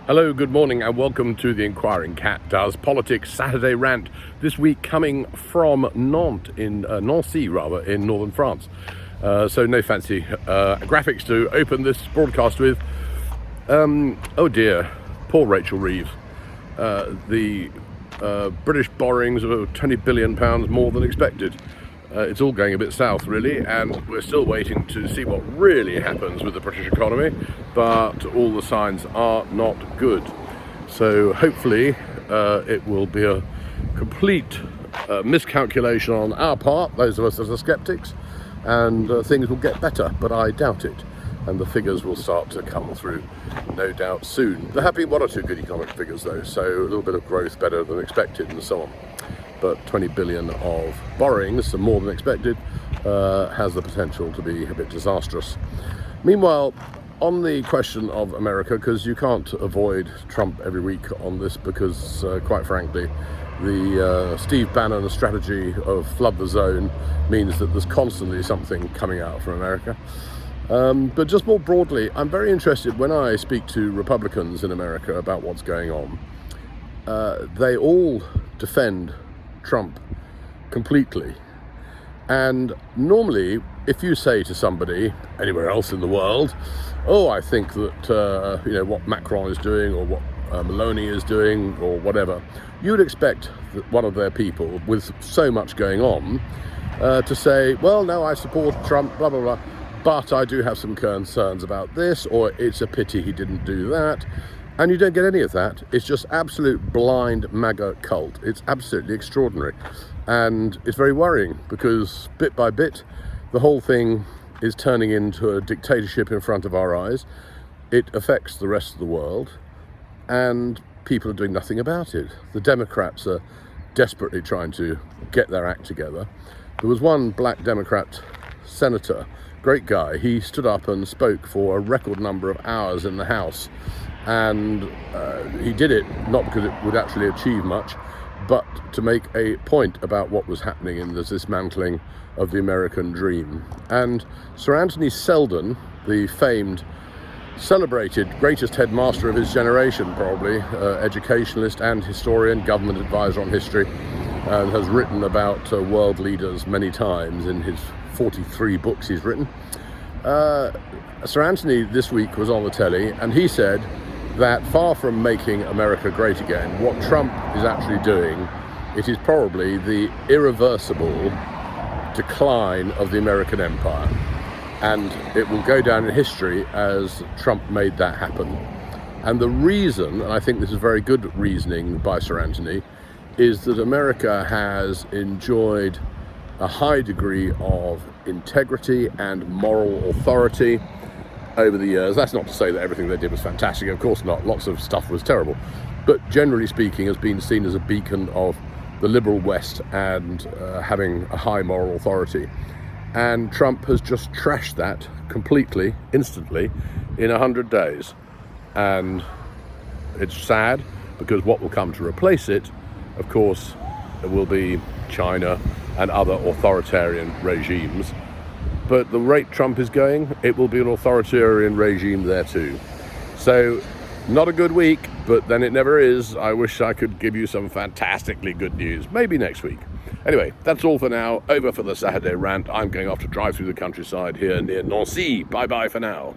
Hello, good morning, and welcome to the Inquiring Cat Does Politics Saturday Rant. This week coming from Nancy, in northern France. So no fancy graphics to open this broadcast with. Oh dear, poor Rachel Reeves. The British borrowings are £20 billion more than expected. It's all going a bit south, really, and we're still waiting to see what really happens with the British economy, but all the signs are not good. So hopefully it will be a complete miscalculation on our part, those of us that are skeptics, and things will get better, but I doubt it. And the figures will start to come through, no doubt, soon. There have been one or two good economic figures, though, so a little bit of growth better than expected and so on. But 20 billion of borrowings, some more than expected, has the potential to be a bit disastrous. Meanwhile, on the question of America, because you can't avoid Trump every week on this, because quite frankly, the Steve Bannon strategy of flood the zone means that there's constantly something coming out from America. But just more broadly, I'm very interested when I speak to Republicans in America about what's going on. They all defend Trump completely, and normally if you say to somebody anywhere else in the world, oh, I think that what Macron is doing or what Meloni is doing or whatever, you would expect that one of their people with so much going on to say, well, no, I support Trump, blah blah blah, but I do have some concerns about this, or it's a pity he didn't do that. And you don't get any of that. It's just absolute blind MAGA cult. It's absolutely extraordinary. And it's very worrying because bit by bit, the whole thing is turning into a dictatorship in front of our eyes. It affects the rest of the world and people are doing nothing about it. The Democrats are desperately trying to get their act together. There was one black Democrat senator, great guy. He stood up and spoke for a record number of hours in the House. And he did it not because it would actually achieve much, but to make a point about what was happening in the dismantling of the American dream. And Sir Anthony Seldon, the famed, celebrated greatest headmaster of his generation, probably, educationalist and historian, government advisor on history, and has written about world leaders many times in his 43 books he's written. Sir Anthony this week was on the telly, and he said that far from making America great again, what Trump is actually doing, it is probably the irreversible decline of the American empire. And it will go down in history as Trump made that happen. And the reason, and I think this is very good reasoning by Sir Anthony, is that America has enjoyed a high degree of integrity and moral authority over the years. That's not to say that everything they did was fantastic, of course not. Lots of stuff was terrible, but generally speaking has been seen as a beacon of the liberal West and having a high moral authority. And Trump has just trashed that completely, instantly, in 100 days. And it's sad because what will come to replace it, of course, will be China and other authoritarian regimes. But the rate Trump is going, it will be an authoritarian regime there too. So, not a good week, but then it never is. I wish I could give you some fantastically good news. Maybe next week. Anyway, that's all for now. Over for the Saturday rant. I'm going off to drive through the countryside here near Nancy. Bye-bye for now.